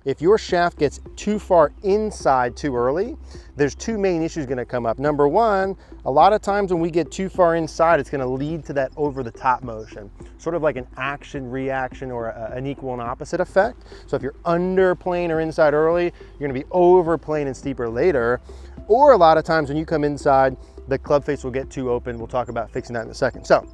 If your shaft gets too far inside too early, there's two main issues gonna come up. Number one, a lot of times when we get too far inside, it's gonna lead to that over the top motion, sort of like an action reaction or an equal and opposite effect. So if you're under plane or inside early, you're gonna be over plane and steeper later. Or a lot of times when you come inside, the club face will get too open. We'll talk about fixing that in a second. So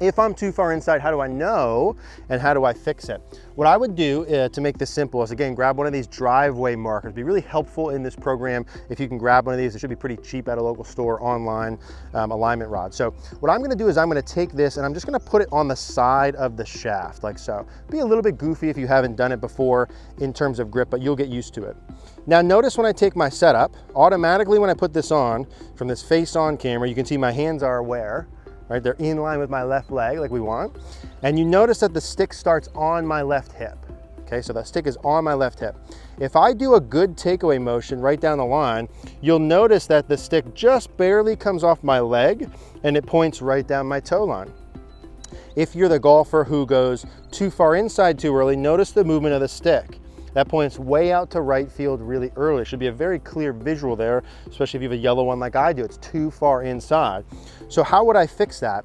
if I'm too far inside, how do I know and how do I fix it? What I would do to make this simple is, again, grab one of these driveway markers. It'd be really helpful in this program if you can grab one of these. It should be pretty cheap at a local store online, alignment rod. So what I'm gonna do is I'm gonna take this and I'm just gonna put it on the side of the shaft like so. Be a little bit goofy if you haven't done it before in terms of grip, but you'll get used to it. Now notice when I take my setup, automatically when I put this on from this face on camera, you can see my hands are aware. Right, they're in line with my left leg like we want. And you notice that the stick starts on my left hip. Okay, so that stick is on my left hip. If I do a good takeaway motion right down the line, you'll notice that the stick just barely comes off my leg and it points right down my toe line. If you're the golfer who goes too far inside too early, notice the movement of the stick. That points way out to right field really early. It should be a very clear visual there, especially if you have a yellow one like I do. It's too far inside. So how would I fix that?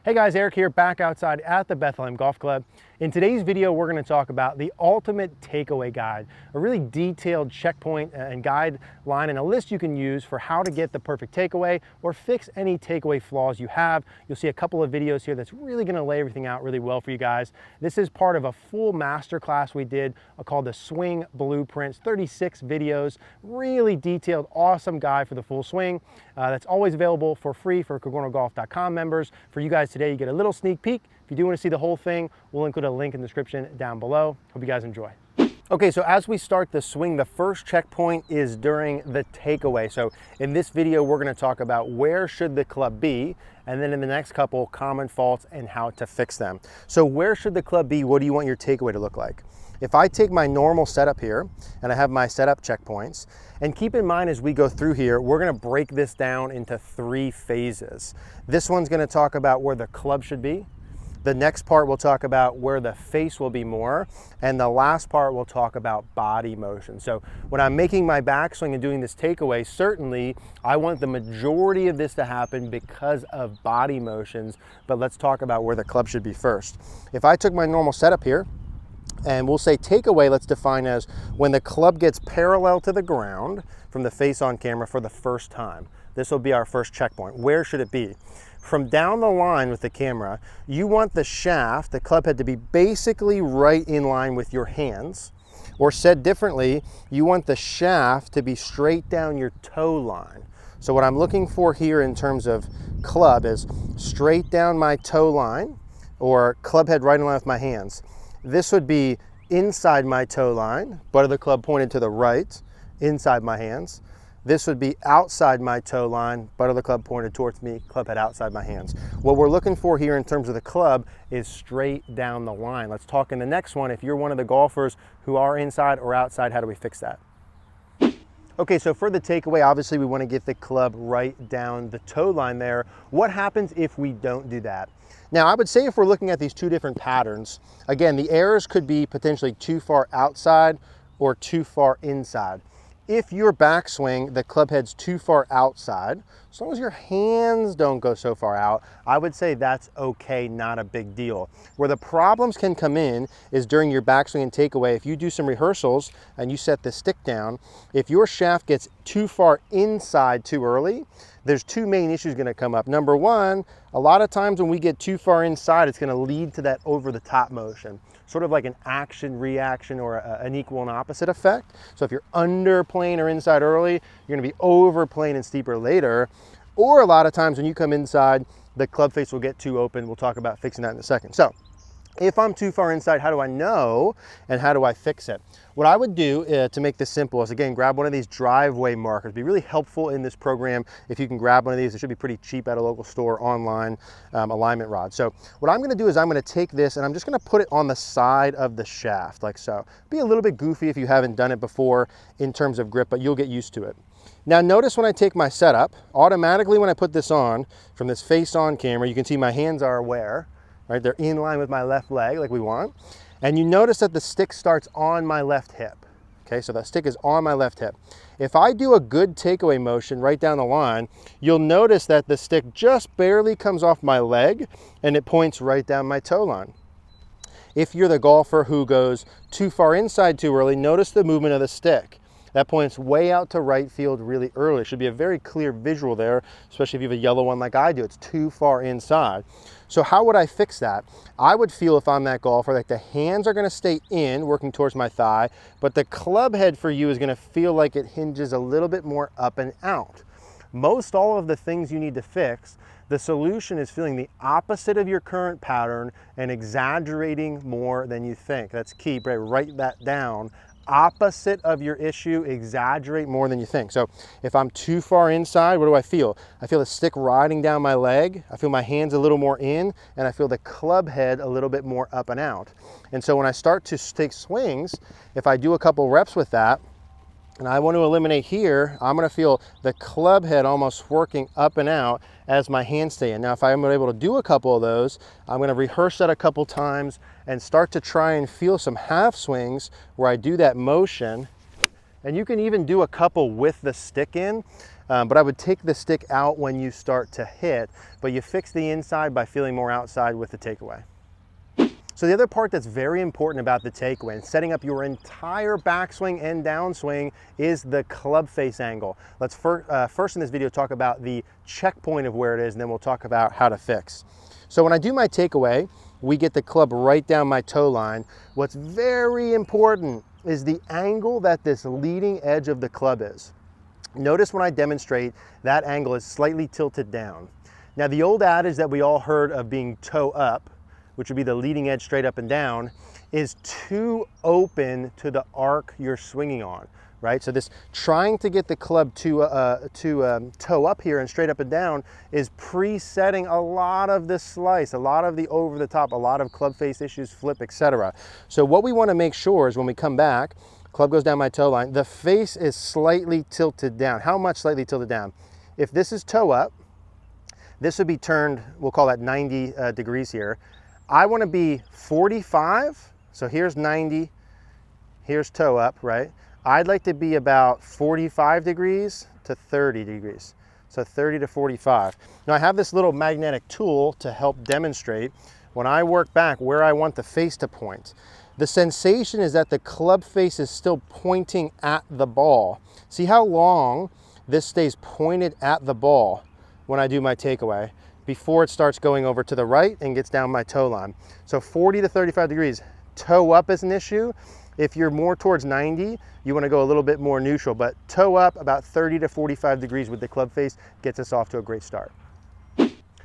Hey guys, Eric here, back outside at the Bethlehem Golf Club. In today's video, we're going to talk about the ultimate takeaway guide, a really detailed checkpoint and guideline and a list you can use for how to get the perfect takeaway or fix any takeaway flaws you have. You'll see a couple of videos here that's really going to lay everything out really well for you guys. This is part of a full masterclass we did called the Swing Blueprints, 36 videos, really detailed, awesome guide for the full swing. That's always available for free for CogornoGolf.com members. For you guys today, you get a little sneak peek. If you do want to see the whole thing, we'll include a link in the description down below. Hope you guys enjoy. Okay, so as we start the swing, the first checkpoint is during the takeaway. So in this video, we're going to talk about where should the club be, and then in the next couple, common faults and how to fix them. So where should the club be? What do you want your takeaway to look like? If I take my normal setup here and I have my setup checkpoints, and keep in mind as we go through here, we're going to break this down into 3 phases. This one's going to talk about where the club should be. The next part we'll talk about where the face will be more, and the last part we'll talk about body motion. So when I'm making my backswing and doing this takeaway, certainly I want the majority of this to happen because of body motions, but let's talk about where the club should be first. If I took my normal setup here, and we'll say takeaway, let's define as when the club gets parallel to the ground from the face on camera for the first time. This will be our first checkpoint. Where should it be? From down the line with the camera, you want the shaft, the club head, to be basically right in line with your hands. Or said differently, you want the shaft to be straight down your toe line. So what I'm looking for here in terms of club is straight down my toe line, or club head right in line with my hands. This would be inside my toe line, butt of the club pointed to the right, inside my hands. This would be outside my toe line, butt of the club pointed towards me, club head outside my hands. What we're looking for here in terms of the club is straight down the line. Let's talk in the next one. If you're one of the golfers who are inside or outside, how do we fix that? Okay, so for the takeaway, obviously we want to get the club right down the toe line there. What happens if we don't do that? Now, I would say if we're looking at these 2 different patterns, again, the errors could be potentially too far outside or too far inside. If your backswing, the club head's too far outside, as long as your hands don't go so far out, I would say that's okay, not a big deal. Where the problems can come in is during your backswing and takeaway. If you do some rehearsals and you set the stick down, if your shaft gets too far inside too early, there's 2 main issues going to come up. Number one, a lot of times when we get too far inside, it's going to lead to that over the top motion, sort of like an action reaction or an equal and opposite effect. So if you're under plane or inside early, you're going to be over plane and steeper later. Or a lot of times when you come inside, the club face will get too open. We'll talk about fixing that in a second. So If I'm too far inside, how do I know and how do I fix it? What I would do to make this simple is, again, grab one of these driveway markers. It'd be really helpful in this program if you can grab one of these. It should be pretty cheap at a local store online, alignment rod. So what I'm gonna do is I'm gonna take this and I'm just gonna put it on the side of the shaft like so. Be a little bit goofy if you haven't done it before in terms of grip, but you'll get used to it. Now notice when I take my setup, automatically when I put this on from this face on camera, you can see my hands are where? Right, they're in line with my left leg like we want. And you notice that the stick starts on my left hip. Okay, so the stick is on my left hip. If I do a good takeaway motion right down the line, you'll notice that the stick just barely comes off my leg and it points right down my toe line. If you're the golfer who goes too far inside too early, notice the movement of the stick. That points way out to right field really early. It should be a very clear visual there, especially if you have a yellow one like I do. It's too far inside. So how would I fix that? I would feel, if I'm that golfer, like the hands are gonna stay in, working towards my thigh, but the club head for you is gonna feel like it hinges a little bit more up and out. Most all of the things you need to fix, the solution is feeling the opposite of your current pattern and exaggerating more than you think. That's key, right? Write that down. Opposite of your issue, exaggerate more than you think. So if I'm too far inside, what do I feel? I feel the stick riding down my leg, I feel my hands a little more in, and I feel the club head a little bit more up and out. And so when I start to take swings, if I do a couple reps with that, and I want to eliminate here, I'm gonna feel the club head almost working up and out as my hands stay in. Now, if I'm able to do a couple of those, I'm gonna rehearse that a couple times and start to try and feel some half swings where I do that motion. And you can even do a couple with the stick in, but I would take the stick out when you start to hit, but you fix the inside by feeling more outside with the takeaway. So the other part that's very important about the takeaway and setting up your entire backswing and downswing is the club face angle. Let's first in this video talk about the checkpoint of where it is, and then we'll talk about how to fix. So when I do my takeaway, we get the club right down my toe line. What's very important is the angle that this leading edge of the club is. Notice when I demonstrate, that angle is slightly tilted down. Now the old adage that we all heard of being toe up, which would be the leading edge straight up and down, is too open to the arc you're swinging on, right? So this trying to get the club to toe up here and straight up and down is presetting a lot of the slice, a lot of the over the top, a lot of club face issues, flip, etc. So what we want to make sure is when we come back, club goes down my toe line, the face is slightly tilted down. How much slightly tilted down? If this is toe up, this would be turned, we'll call that 90 degrees here. I want to be 45, so here's 90, here's toe up, right? I'd like to be about 45 degrees to 30 degrees, so 30 to 45. Now I have this little magnetic tool to help demonstrate when I work back where I want the face to point. The sensation is that the club face is still pointing at the ball. See how long this stays pointed at the ball when I do my takeaway before it starts going over to the right and gets down my toe line. So 40 to 35 degrees. Toe up is an issue. If you're more towards 90, you want to go a little bit more neutral, but toe up about 30 to 45 degrees with the club face gets us off to a great start.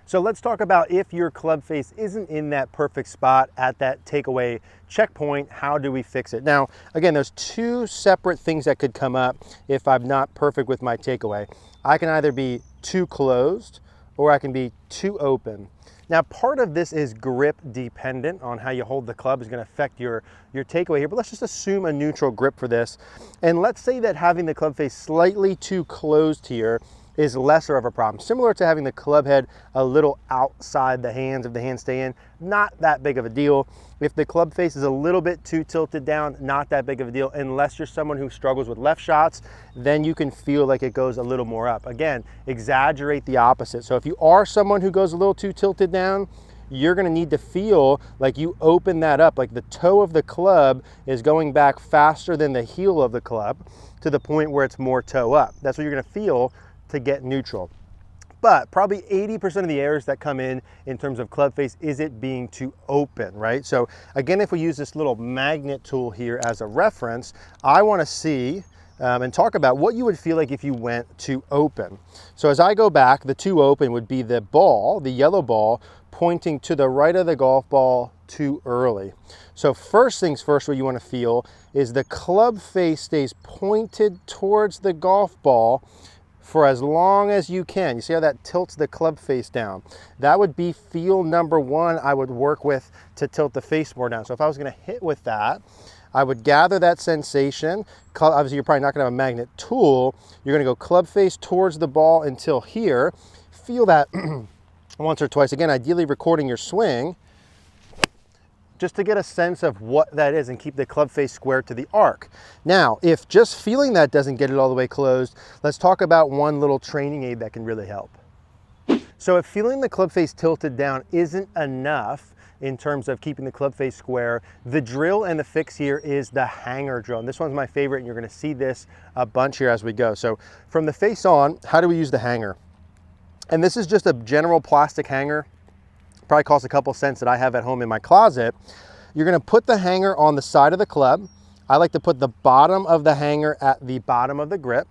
So let's talk about if your club face isn't in that perfect spot at that takeaway checkpoint, how do we fix it? Now, again, there's two separate things that could come up if I'm not perfect with my takeaway. I can either be too closed or I can be too open. Now, part of this is grip dependent on how you hold the club is going to affect your takeaway here, but let's just assume a neutral grip for this. And let's say that having the club face slightly too closed here is lesser of a problem. Similar to having the club head a little outside the hands, if the hands stay in, not that big of a deal. If the club face is a little bit too tilted down, not that big of a deal, unless you're someone who struggles with left shots, then you can feel like it goes a little more up. Again, exaggerate the opposite. So if you are someone who goes a little too tilted down, you're gonna need to feel like you open that up, like the toe of the club is going back faster than the heel of the club to the point where it's more toe up. That's what you're gonna feel to get neutral. But probably 80% of the errors that come in terms of club face is it being too open, right? So again, if we use this little magnet tool here as a reference, I wanna see and talk about what you would feel like if you went too open. So as I go back, the too open would be the ball, the yellow ball, pointing to the right of the golf ball too early. So first things first, what you want to feel is the club face stays pointed towards the golf ball for as long as you can. You see how that tilts the club face down? That would be feel number one I would work with to tilt the face more down. So if I was going to hit with that, I would gather that sensation. Obviously, you're probably not going to have a magnet tool. You're going to go club face towards the ball until here. Feel that once or twice. Again, ideally recording your swing, just to get a sense of what that is and keep the club face square to the arc. Now, if just feeling that doesn't get it all the way closed, let's talk about one little training aid that can really help. So if feeling the club face tilted down isn't enough in terms of keeping the club face square, the drill and the fix here is the hanger drill. And this one's my favorite, and you're gonna see this a bunch here as we go. So from the face on, how do we use the hanger? And this is just a general plastic hanger. Probably costs a couple cents that I have at home in my closet. You're gonna put the hanger on the side of the club. I like to put the bottom of the hanger at the bottom of the grip,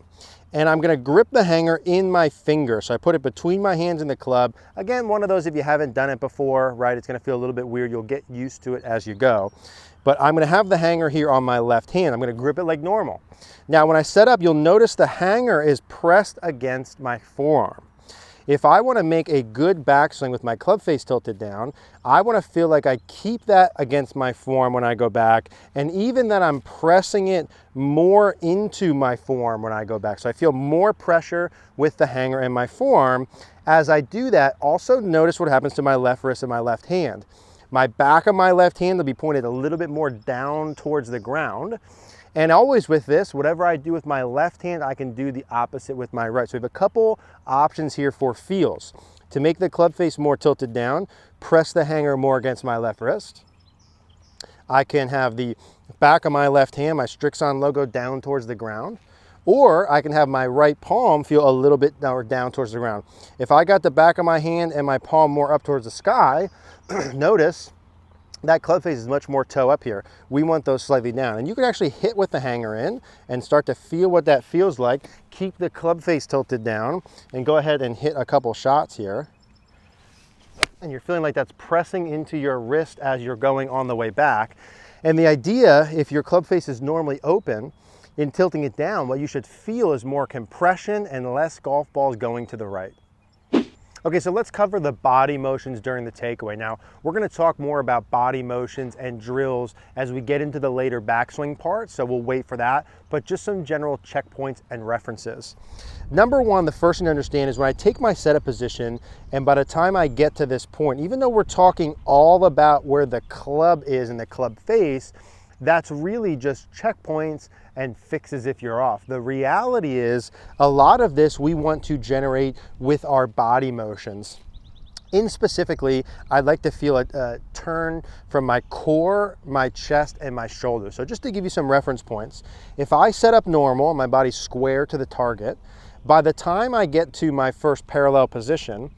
and I'm gonna grip the hanger in my finger. So I put it between my hands and the club. Again, one of those, if you haven't done it before, right, it's gonna feel a little bit weird. You'll get used to it as you go. But I'm gonna have the hanger here on my left hand. I'm gonna grip it like normal. Now, when I set up, you'll notice the hanger is pressed against my forearm. If I want to make a good backswing with my club face tilted down, I want to feel like I keep that against my forearm when I go back, and even that I'm pressing it more into my forearm when I go back. So I feel more pressure with the hanger and my forearm. As I do that, also notice what happens to my left wrist and my left hand. My back of my left hand will be pointed a little bit more down towards the ground. And always with this, whatever I do with my left hand, I can do the opposite with my right. So we have a couple options here for feels. To make the club face more tilted down, press the hanger more against my left wrist. I can have the back of my left hand, my Strixon logo, down towards the ground. Or I can have my right palm feel a little bit down towards the ground. If I got the back of my hand and my palm more up towards the sky, notice that club face is much more toe up here. We want those slightly down. And you can actually hit with the hanger in and start to feel what that feels like. Keep the club face tilted down and go ahead and hit a couple shots here. And you're feeling like that's pressing into your wrist as you're going on the way back. And the idea, if your club face is normally open, in tilting it down, what you should feel is more compression and less golf balls going to the right. Okay, so let's cover the body motions during the takeaway. Now, we're gonna talk more about body motions and drills as we get into the later backswing part, so we'll wait for that, but just some general checkpoints and references. Number one, the first thing to understand is when I take my setup position, and by the time I get to this point, even though we're talking all about where the club is in the club face, that's really just checkpoints and fixes if you're off. The reality is a lot of this we want to generate with our body motions. In specifically, I'd like to feel a turn from my core, my chest, and my shoulders. So just to give you some reference points, if I set up normal, my body's square to the target, by the time I get to my first parallel position,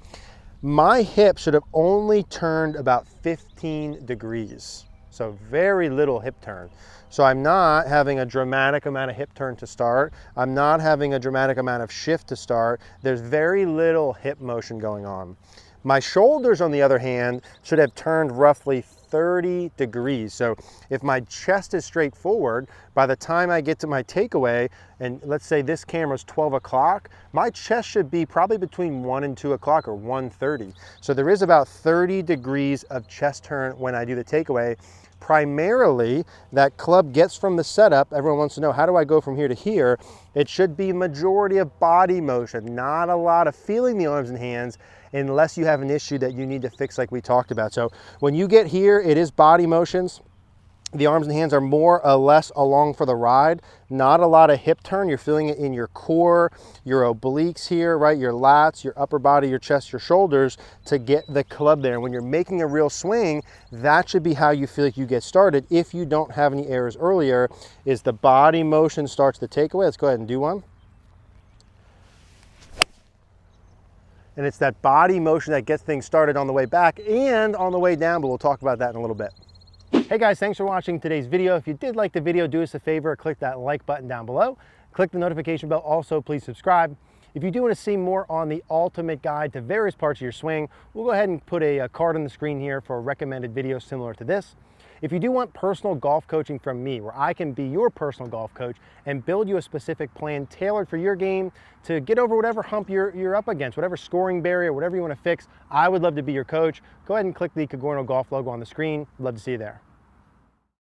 my hip should have only turned about 15 degrees. So very little hip turn. So I'm not having a dramatic amount of hip turn to start. I'm not having a dramatic amount of shift to start. There's very little hip motion going on. My shoulders, on the other hand, should have turned roughly 30 degrees. So if my chest is straight forward, by the time I get to my takeaway, and let's say this camera's 12 o'clock, my chest should be probably between 1 and 2 o'clock or 1:30. So there is about 30 degrees of chest turn when I do the takeaway. Primarily, that club gets from the setup. Everyone wants to know, how do I go from here to here? It should be majority of body motion, not a lot of feeling the arms and hands, unless you have an issue that you need to fix like we talked about. So when you get here, it is body motions. The arms and hands are more or less along for the ride. Not a lot of hip turn. You're feeling it in your core, your obliques here, right? Your lats, your upper body, your chest, your shoulders to get the club there. And when you're making a real swing, that should be how you feel like you get started. If you don't have any errors earlier, is the body motion starts the takeaway. Let's go ahead and do one. And it's that body motion that gets things started on the way back and on the way down, but we'll talk about that in a little bit. Hey guys, thanks for watching today's video. If you did like the video, do us a favor, click that like button down below. Click the notification bell. Also, please subscribe. If you do want to see more on the ultimate guide to various parts of your swing, we'll go ahead and put a card on the screen here for a recommended video similar to this. If you do want personal golf coaching from me, where I can be your personal golf coach and build you a specific plan tailored for your game to get over whatever hump you're up against, whatever scoring barrier, whatever you want to fix, I would love to be your coach. Go ahead and click the Cogorno Golf logo on the screen. I'd love to see you there.